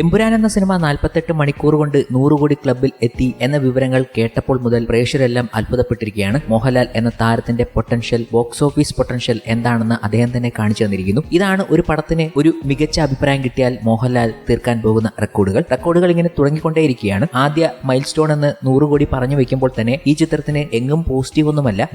എമ്പുരാൻ എന്ന സിനിമ 48 മണിക്കൂർ കൊണ്ട് 100 കോടി ക്ലബിൽ എത്തി എന്ന വിവരങ്ങൾ കേട്ടപ്പോൾ മുതൽ പ്രേക്ഷകരെല്ലാം അത്ഭുതപ്പെട്ടിരിക്കുകയാണ്. മോഹൻലാൽ എന്ന താരത്തിന്റെ പൊട്ടൻഷ്യൽ, ബോക്സ് ഓഫീസ് പൊട്ടൻഷ്യൽ എന്താണെന്ന് അദ്ദേഹം തന്നെ കാണിച്ചു തന്നിരിക്കുന്നു. ഇതാണ് ഒരു പടത്തിന് ഒരു മികച്ച അഭിപ്രായം കിട്ടിയാൽ മോഹൻലാൽ തീർക്കാൻ പോകുന്ന റെക്കോർഡുകൾ ഇങ്ങനെ തുടങ്ങിക്കൊണ്ടേയിരിക്കുകയാണ്. ആദ്യ മൈൽ സ്റ്റോൺ എന്ന് 100 കോടി പറഞ്ഞു വെക്കുമ്പോൾ തന്നെ ഈ ചിത്രത്തിന് എങ്ങും പോസിറ്റീവ് ഒന്നുമല്ല.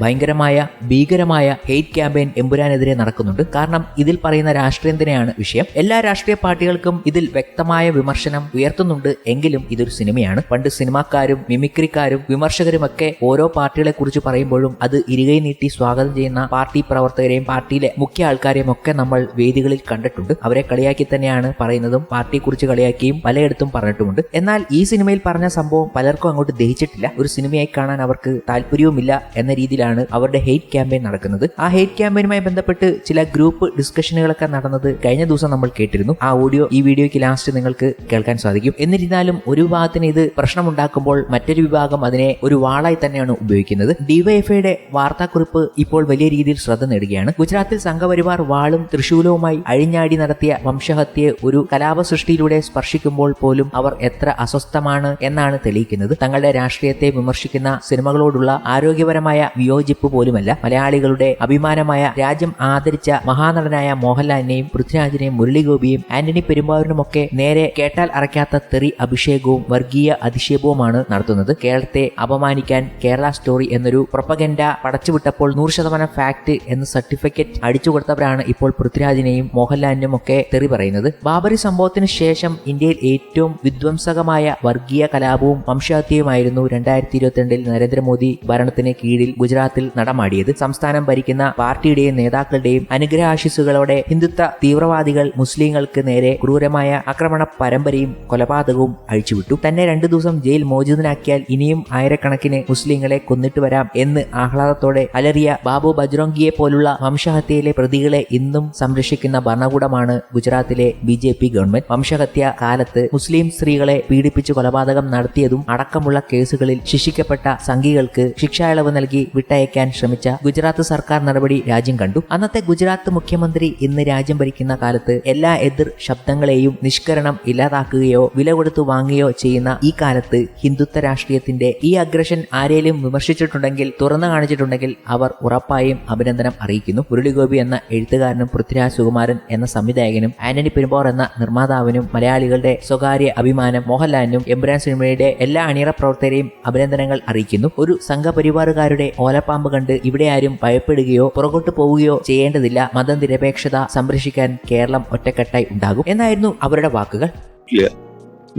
ഭീകരമായ ഹെയ്റ്റ് ക്യാമ്പയിൻ എമ്പുരാനെതിരെ നടക്കുന്നുണ്ട്. കാരണം ഇതിൽ പറയുന്ന രാഷ്ട്രീയം തന്നെയാണ് വിഷയം. എല്ലാ രാഷ്ട്രീയ പാർട്ടികൾക്കും ഇതിൽ വ്യക്തമായ വിമർശനം ഉയർത്തുന്നുണ്ട്. എങ്കിലും ഇതൊരു സിനിമയാണ്. പണ്ട് സിനിമാക്കാരും മിമിക്രിക്കാരും വിമർശകരുമൊക്കെ ഓരോ പാർട്ടികളെ കുറിച്ച് പറയുമ്പോഴും അത് ഇരുകൈ നീട്ടി സ്വാഗതം ചെയ്യുന്ന പാർട്ടി പ്രവർത്തകരെയും പാർട്ടിയിലെ മുഖ്യ ആൾക്കാരെയും ഒക്കെ നമ്മൾ വേദികളിൽ കണ്ടിട്ടുണ്ട്. അവരെ കളിയാക്കി തന്നെയാണ് പറയുന്നതും പാർട്ടിയെക്കുറിച്ച് കളിയാക്കിയും പലയിടത്തും പറഞ്ഞിട്ടുമുണ്ട്. എന്നാൽ ഈ സിനിമയിൽ പറഞ്ഞ സംഭവം പലർക്കും അങ്ങോട്ട് ദഹിച്ചിട്ടില്ല. ഒരു സിനിമയായി കാണാൻ അവർക്ക് താല്പര്യവുമില്ല എന്ന രീതിയിലാണ് അവരുടെ ഹെയ്റ്റ് ക്യാമ്പയിൻ നടക്കുന്നത്. ആ ഹെയ്റ്റ് ക്യാമ്പയിനുമായി ബന്ധപ്പെട്ട് ചില ഗ്രൂപ്പ് ഡിസ്കഷനുകളൊക്കെ നടന്നത് കഴിഞ്ഞ ദിവസം നമ്മൾ കേട്ടിരുന്നു. ആ ഓഡിയോ ഈ വീഡിയോയ്ക്ക് ലാസ്റ്റ് നിങ്ങൾക്ക് കേൾക്കാൻ സാധിക്കും. എന്നിരുന്നാലും ഒരു വിഭാഗത്തിന് ഇത് പ്രശ്നമുണ്ടാക്കുമ്പോൾ മറ്റൊരു വിഭാഗം അതിനെ ഒരു വാളായി തന്നെയാണ് ഉപയോഗിക്കുന്നത്. ഡിവൈഎഫ്ഐയുടെ വാർത്താക്കുറിപ്പ് ഇപ്പോൾ വലിയ രീതിയിൽ ശ്രദ്ധ നേടുകയാണ്. ഗുജറാത്തിൽ സംഘപരിവാർ വാളും തൃശൂലവുമായി അഴിഞ്ഞാടി നടത്തിയ വംശഹത്യയെ ഒരു കലാപ സൃഷ്ടിയിലൂടെ സ്പർശിക്കുമ്പോൾ പോലും അവർ എത്ര അസ്വസ്ഥമാണ് എന്നാണ് തെളിയിക്കുന്നത്. തങ്ങളുടെ രാഷ്ട്രീയത്തെ വിമർശിക്കുന്ന സിനിമകളോടുള്ള ആരോഗ്യപരമായ വിയോജിപ്പ് പോലുമല്ല. മലയാളികളുടെ അഭിമാനമായ രാജ്യം ആദരിച്ച മഹാനടനായ മോഹൻലാലിനെയും പൃഥ്വിരാജിനെയും മുരളിഗോപിയും ആന്റണി പെരുമ്പാവൂരിനുമൊക്കെ നേരെ കേട്ടാൽ അറയ്ക്കാത്ത തെറി അഭിഷേകവും വർഗീയ അധിക്ഷേപവുമാണ് നടത്തുന്നത്. കേരളത്തെ അപമാനിക്കാൻ കേരള സ്റ്റോറി എന്നൊരു പ്രൊപ്പഗൻഡ പടച്ചുവിട്ടപ്പോൾ 100% ഫാക്ട് എന്ന സർട്ടിഫിക്കറ്റ് അടിച്ചുകൊടുത്തവരാണ് ഇപ്പോൾ പൃഥ്വിരാജിനെയും മോഹൻലാലിനും ഒക്കെ തെറി പറയുന്നത്. ബാബറി സംഭവത്തിന് ശേഷം ഇന്ത്യയിൽ ഏറ്റവും വിധ്വംസകമായ വർഗീയ കലാപവും വംശഹത്യയുമായിരുന്നു 2022 നരേന്ദ്രമോദി ഭരണത്തിന് കീഴിൽ ഗുജറാത്തിൽ നടമാടിയത്. സംസ്ഥാനം ഭരിക്കുന്ന പാർട്ടിയുടെയും നേതാക്കളുടെയും അനുഗ്രഹാശിസുകളോടെ ഹിന്ദുത്വ തീവ്രവാദികൾ മുസ്ലിങ്ങൾക്ക് നേരെ ക്രൂരമായ ആക്രമണ പരമ്പരയും കൊലപാതകവും അഴിച്ചുവിട്ടു. തന്നെ 2 ദിവസം ജയിൽ മോചിതനാക്കിയാൽ ഇനിയും ആയിരക്കണക്കിന് മുസ്ലിങ്ങളെ കൊന്നിട്ട് വരാം എന്ന് ആഹ്ലാദത്തോടെ അലറിയ ബാബു ബജ്റോംഗിയെ പോലുള്ള വംശഹത്യയിലെ പ്രതികളെ ഇന്നും സംരക്ഷിക്കുന്ന ഭരണകൂടമാണ് ഗുജറാത്തിലെ BJP ഗവൺമെന്റ്. വംശഹത്യ കാലത്ത് മുസ്ലിം സ്ത്രീകളെ പീഡിപ്പിച്ച് കൊലപാതകം നടത്തിയതും അടക്കമുള്ള കേസുകളിൽ ശിക്ഷിക്കപ്പെട്ട സംഘികൾക്ക് ശിക്ഷായിളവ് നൽകി വിട്ടയക്കാൻ ശ്രമിച്ച ഗുജറാത്ത് സർക്കാർ നടപടി രാജ്യം കണ്ടു. അന്നത്തെ ഗുജറാത്ത് മുഖ്യമന്ത്രി ഇന്ന് രാജ്യം ഭരിക്കുന്ന കാലത്ത് എല്ലാ എതിർ ശബ്ദങ്ങളെയും നിഷ്കരണം ഇല്ലാതാക്കുകയോ വില കൊടുത്തു വാങ്ങുകയോ ചെയ്യുന്ന ഈ കാലത്ത് ഹിന്ദുത്വ രാഷ്ട്രീയത്തിന്റെ ഈ അഗ്രഷൻ ആരെയും വിമർശിച്ചിട്ടുണ്ടെങ്കിൽ, തുറന്നു കാണിച്ചിട്ടുണ്ടെങ്കിൽ അവർ ഉറപ്പായും അഭിനന്ദനം അറിയിക്കുന്നു. മുരളിഗോപി എന്ന എഴുത്തുകാരനും പൃഥ്വിരാജ് സുകുമാരൻ എന്ന സംവിധായകനും ആന്റണി പെരുമ്പാവൂർ എന്ന നിർമ്മാതാവിനും മലയാളികളുടെ സ്വകാര്യ അഭിമാനം മോഹൻലാലിനും എമ്പുരാൻ സിനിമയുടെ എല്ലാ അണിയറ പ്രവർത്തകരെയും അഭിനന്ദനങ്ങൾ അറിയിക്കുന്നു. ഒരു സംഘപരിവാറുകാരുടെ ഓലപ്പാമ്പ് കണ്ട് ഇവിടെ ആരും ഭയപ്പെടുകയോ പുറകോട്ട് പോവുകയോ ചെയ്യേണ്ടതില്ല. മതനിരപേക്ഷത സംരക്ഷിക്കാൻ കേരളം ഒറ്റക്കെട്ടായി ഉണ്ടാകും എന്നായിരുന്നു അവരുടെ വാക്കുകൾ.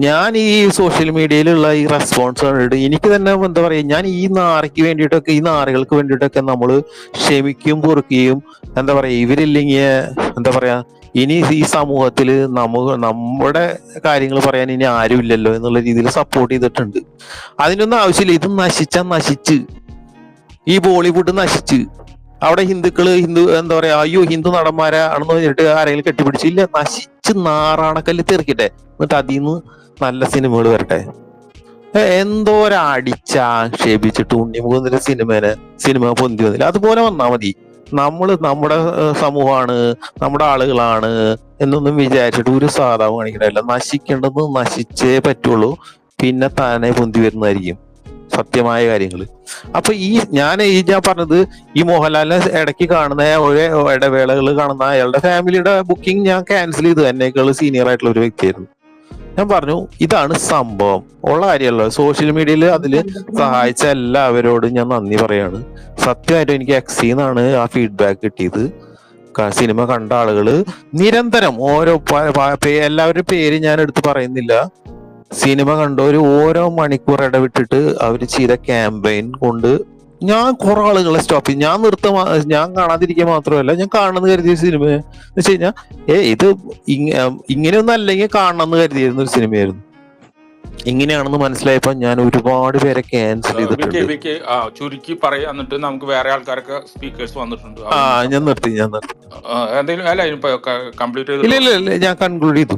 ഞാൻ ഈ സോഷ്യൽ മീഡിയയിലുള്ള ഈ റെസ്പോൺസ് കണ്ടിട്ട് എനിക്ക് തന്നെ എന്താ പറയാ, ഞാൻ ഈ നാറിക്ക് വേണ്ടിയിട്ടൊക്കെ, ഈ നാറികൾക്ക് വേണ്ടിയിട്ടൊക്കെ നമ്മൾ ക്ഷമിക്കും, പൊറുക്കുകയും എന്താ പറയാ, ഇവരില്ലെങ്കിൽ എന്താ പറയാ, ഇനി ഈ സമൂഹത്തിൽ നമ്മുടെ കാര്യങ്ങൾ പറയാൻ ഇനി ആരുമില്ലല്ലോ എന്നുള്ള രീതിയിൽ സപ്പോർട്ട് ചെയ്തിട്ടുണ്ട്. അതിനൊന്നും ആവശ്യമില്ല. ഇത് നശിച്ച് ഈ ബോളിവുഡ് നശിച്ച് അവിടെ ഹിന്ദു എന്താ പറയാ, അയ്യോ ഹിന്ദു നടന്മാരാണെന്ന് പറഞ്ഞിട്ട് ആരെങ്കിലും കെട്ടിപ്പിടിച്ചില്ല, നശിച്ച് നാറാണക്കല്ല് തെറിക്കട്ടെ. എന്നിട്ട് അതിൽ നിന്ന് നല്ല സിനിമകൾ വരട്ടെ. എന്തോരടിച്ചാക്ഷേപിച്ചിട്ട് ഉണ്ണിമുഖത്തിന്റെ സിനിമ പൊന്തി വന്നില്ല. അതുപോലെ വന്നാ മതി. നമ്മുടെ സമൂഹമാണ്, നമ്മുടെ ആളുകളാണ് എന്നൊന്നും വിചാരിച്ചിട്ട് ഒരു സാധാവ് കാണിക്കണല്ല. നശിക്കേണ്ടത് നശിച്ചേ പറ്റുള്ളൂ. പിന്നെ താനെ പൊന്തി വരുന്നതായിരിക്കും സത്യമായ കാര്യങ്ങൾ. അപ്പൊ ഞാൻ പറഞ്ഞത്, ഈ മോഹൻലാലിനെ ഇടയ്ക്ക് കാണുന്ന ഇടവേളകൾ കാണുന്ന അയാളുടെ ഫാമിലിയുടെ ബുക്കിംഗ് ഞാൻ ക്യാൻസൽ ചെയ്തു. എന്നേക്കാൾ സീനിയർ ആയിട്ടുള്ള ഒരു വ്യക്തിയായിരുന്നു. ഞാൻ പറഞ്ഞു, ഇതാണ് സംഭവം, ഉള്ള കാര്യമല്ലോ. സോഷ്യൽ മീഡിയയിൽ അതിൽ സഹായിച്ച എല്ലാവരോടും ഞാൻ നന്ദി പറയാണ്. സത്യമായിട്ടും എനിക്ക് എക്സിന്നാണ് ആ ഫീഡ്ബാക്ക് കിട്ടിയത്. സിനിമ കണ്ട ആളുകള് നിരന്തരം എല്ലാവരുടെ പേര് ഞാൻ എടുത്ത് പറയുന്നില്ല, സിനിമ കണ്ടവര് ഓരോ മണിക്കൂർ ഇടവിട്ടിട്ട് അവര് ചെയ്ത ക്യാമ്പയിൻ കൊണ്ട് ഞാൻ കുറെ ആളുകളെ സ്റ്റോപ്പ് ചെയ്യും. ഞാൻ കാണാതിരിക്കുക മാത്രമല്ല, ഞാൻ കാണണമെന്ന് കരുതിയ സിനിമ എന്ന് വെച്ച് കഴിഞ്ഞാൽ ഇത് ഇങ്ങനെയൊന്നും അല്ലെങ്കിൽ കാണണമെന്ന് കരുതിയിരുന്ന ഒരു സിനിമയായിരുന്നു. ഇങ്ങനെയാണെന്ന് മനസ്സിലായപ്പോ ഞാൻ ഒരുപാട് പേരെ ക്യാൻസൽ ചെയ്തിട്ടുണ്ട്. ചുരുക്കി പറയാ, എന്നിട്ട് നമുക്ക് വേറെ ആൾക്കാരൊക്കെ സ്പീക്കേഴ്സ് വന്നിട്ടുണ്ട്. ഞാൻ നിർത്തി. ഇല്ല, ഞാൻ കൺക്ലൂഡ് ചെയ്തു.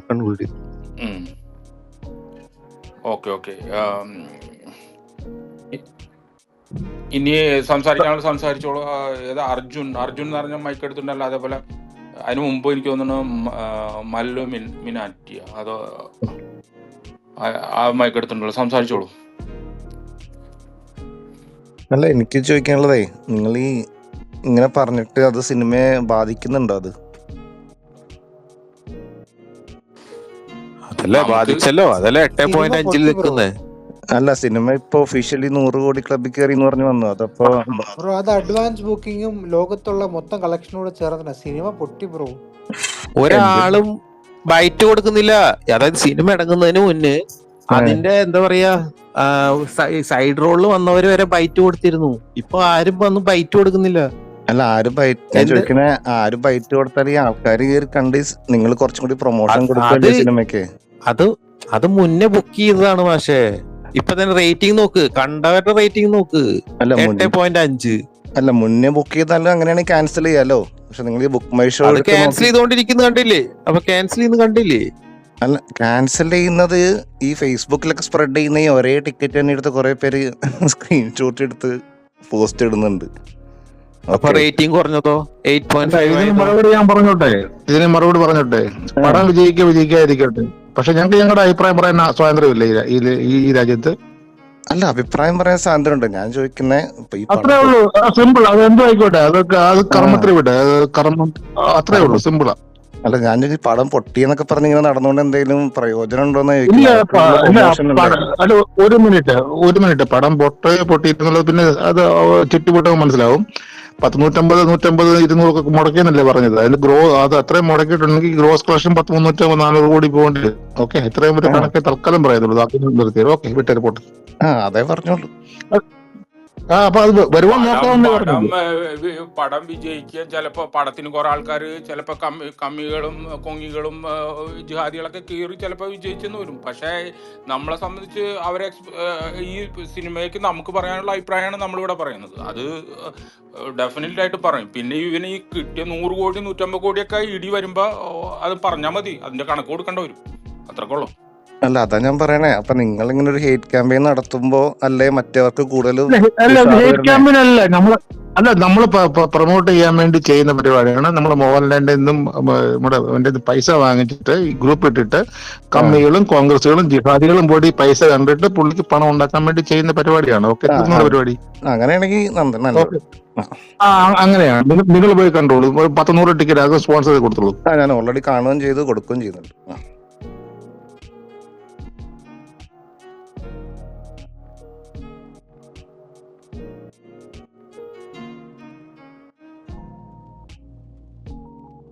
ഓക്കെ. ഇനി സംസാരിച്ചോളൂ. അർജുൻ എന്ന് പറഞ്ഞ മൈക്ക് എടുത്തിട്ടുണ്ടല്ലോ. അതേപോലെ അതിനു മുമ്പ് എനിക്ക് തോന്നുന്നു മല്ലു മിനാറ്റി, അതോ ആ മൈക്ക് എടുത്തിട്ടുണ്ടല്ലോ, സംസാരിച്ചോളൂ. അല്ല, എനിക്ക് ചോദിക്കാനുള്ളതേ, നിങ്ങൾ ഈ ഇങ്ങനെ പറഞ്ഞിട്ട് അത് സിനിമയെ ബാധിക്കുന്നുണ്ടോ? അത് അതല്ലേ ബാധിച്ചല്ലോ, അതല്ലേ 8.5 നിൽക്കുന്നേ. അല്ല, സിനിമ ഇപ്പൊ ഒഫീഷ്യലി 100 കോടി ക്ലബിൽ കയറി എന്ന് പറഞ്ഞു വന്നു. അതപ്പോ ബ്രോ, അത് അഡ്വാൻസ് ബുക്കിങ്ങും ലോകത്തുള്ള മൊത്തം കളക്ഷനോട് ചേർന്ന സിനിമ പൊട്ടി ബ്രോ. ഒരാളും ബൈറ്റ് കൊടുക്കുന്നില്ല. അതായത് സിനിമ ഇറങ്ങുന്നതിന് മുന്നേ അതിന്റെ എന്താ പറയാ, സൈഡ് റോളിൽ വന്നവര് വരെ ബൈറ്റ് കൊടുത്തിരുന്നു. ഇപ്പൊ ആരും വന്ന് ബൈറ്റ് കൊടുക്കുന്നില്ല. അല്ല, ആരും ബൈറ്റ്, ഞാൻ ചോദിക്കണേ, ആരും ബൈറ്റ് കൊടുത്താൽ ഈ ആൾക്കാർ കയറി കണ്ട് നിങ്ങൾ കുറച്ചും കൂടി പ്രൊമോഷൻ കൊടുക്കല്ലേ സിനിമയ്ക്ക്? അത് മുന്നേ ബുക്ക് ചെയ്തതാണ്. പക്ഷേ ഇപ്പൊ തന്നെ റേറ്റിംഗ് നോക്ക്, കണ്ടവരുടെ റേറ്റിംഗ് നോക്ക്, 8.5. അല്ല, മുന്നേ ബുക്ക് ചെയ്താലും അങ്ങനെയാണെങ്കിൽ ക്യാൻസൽ ചെയ്യാലോ. പക്ഷെ നിങ്ങൾ ഈ ബുക്ക് മൈ ഷോ ക്യാൻസൽ ചെയ്തോണ്ടിരിക്കുന്ന കണ്ടില്ലേ? അപ്പൊ ക്യാൻസൽ ചെയ്യുന്ന കണ്ടില്ലേ? അല്ല, ക്യാൻസൽ ചെയ്യുന്നത് ഈ ഫേസ്ബുക്കിലൊക്കെ സ്പ്രെഡ് ചെയ്യുന്ന ഈ ഒരേ ടിക്കറ്റ് തന്നെ എടുത്ത് കുറെ പേര് സ്ക്രീൻഷോട്ട് എടുത്ത് പോസ്റ്റ് ഇടുന്നുണ്ട്. അപ്പൊ റേറ്റിംഗ് കുറഞ്ഞതോ? 8.5. ഇതിന് മറുപടി പറഞ്ഞോട്ടെ. പടം വിജയിക്കാതിരിക്കട്ടെ, പക്ഷെ ഞങ്ങൾക്ക് ഞങ്ങളുടെ അഭിപ്രായം പറയാൻ സ്വാതന്ത്ര്യമില്ല ഈ രാജ്യത്ത്. അല്ല, അഭിപ്രായം പറയാൻ സ്വാതന്ത്ര്യമുണ്ട്. ഞാൻ ചോദിക്കുന്നേ, അത്രേ ഉള്ളൂ. സിമ്പിൾ. അത് എന്തോ ആയിക്കോട്ടെ, അതൊക്കെ അത് കർമ്മത്തിൽ വിട്ടെ, കർമ്മം അത്രേ ഉള്ളൂ, സിമ്പിളാ. അല്ല, ഞാൻ ഈ പടം പൊട്ടിയെന്നൊക്കെ പറഞ്ഞ് ഇങ്ങനെ നടന്നുകൊണ്ട് എന്തെങ്കിലും പ്രയോജനം ഉണ്ടോന്ന് അല്ല, ഒരു മിനിറ്റ് പടം പൊട്ടിയിട്ടുള്ളത് പിന്നെ അത് ചുറ്റുപൊട്ടം മനസ്സിലാവും. 150, 150, 200 ഒക്കെ മുടക്കിയെന്നല്ലേ പറഞ്ഞത്. അതിന്റെ അത് അത്രയും മുടക്കിയിട്ടുണ്ടെങ്കിൽ ഗ്രോസ് കളക്ഷൻ 300, 400 കോടി പോകേണ്ടി വരും. ഓക്കെ, ഇത്രയും ഒരു കണക്കെ തൽക്കാലം പറയുന്നുള്ളൂ. നിർത്തിയത്. ഓക്കെ, വിട്ടേ പോട്ടെ. അതേ പറഞ്ഞോളൂ. അപ്പൊ അത് വരുവാൻ നോക്കാവുന്നേ പറഞ്ഞു. പടം വിജയിക്കുക, ചിലപ്പോ പടത്തിന് കുറെ ആൾക്കാർ ചിലപ്പോ കമ്മികളും കൊങ്ങികളും ജിഹാദികളൊക്കെ കീറി ചിലപ്പോ വിജയിച്ചെന്ന് വരും. പക്ഷേ നമ്മളെ സംബന്ധിച്ച് അവരെ ഈ സിനിമയ്ക്ക് നമുക്ക് പറയാനുള്ള അഭിപ്രായമാണ് നമ്മളിവിടെ പറയുന്നത്. അത് ഡെഫിനറ്റ്ലി ആയിട്ട് പറയും. പിന്നെ ഇവന് ഈ കിട്ടിയ 100 കോടി 150 കോടിയൊക്കെ ഇടി വരുമ്പോ അത് പറഞ്ഞാൽ മതി, അതിന്റെ കണക്ക് കൊടുക്കേണ്ടി വരും. അത്രക്കുള്ളൂ. അല്ല, അതാ ഞാൻ പറയണേ. അപ്പൊ നിങ്ങൾ ഇങ്ങനെ ഒരു ഹേറ്റ് ക്യാമ്പയിൻ നടത്തുമ്പോ അല്ലേ മറ്റവർക്ക് കൂടുതൽ നമ്മൾ പ്രൊമോട്ട് ചെയ്യാൻ വേണ്ടി ചെയ്യുന്ന പരിപാടിയാണ്. നമ്മൾ മോഹൻലാലിന്റെ നിന്നും നമ്മുടെ പൈസ വാങ്ങിച്ചിട്ട് ഈ ഗ്രൂപ്പ് ഇട്ടിട്ട് കമ്മികളും കോൺഗ്രസുകളും ജിഹാദികളും കൂടി പൈസ കണ്ടിട്ട് പുള്ളിക്ക് പണം ഉണ്ടാക്കാൻ വേണ്ടി ചെയ്യുന്ന പരിപാടിയാണ്. ഓക്കെ, പരിപാടി അങ്ങനെയാണെങ്കിൽ അങ്ങനെയാണ്. നിങ്ങൾ പോയി കണ്ടോളൂ. 100 ടിക്കറ്റ് അത് സ്പോൺസർ ചെയ്ത് കൊടുത്തോളൂ. ഞാൻ ഓൾറെഡി കാണുകയും ചെയ്തു, കൊടുക്കുകയും ചെയ്യുന്നുണ്ട്.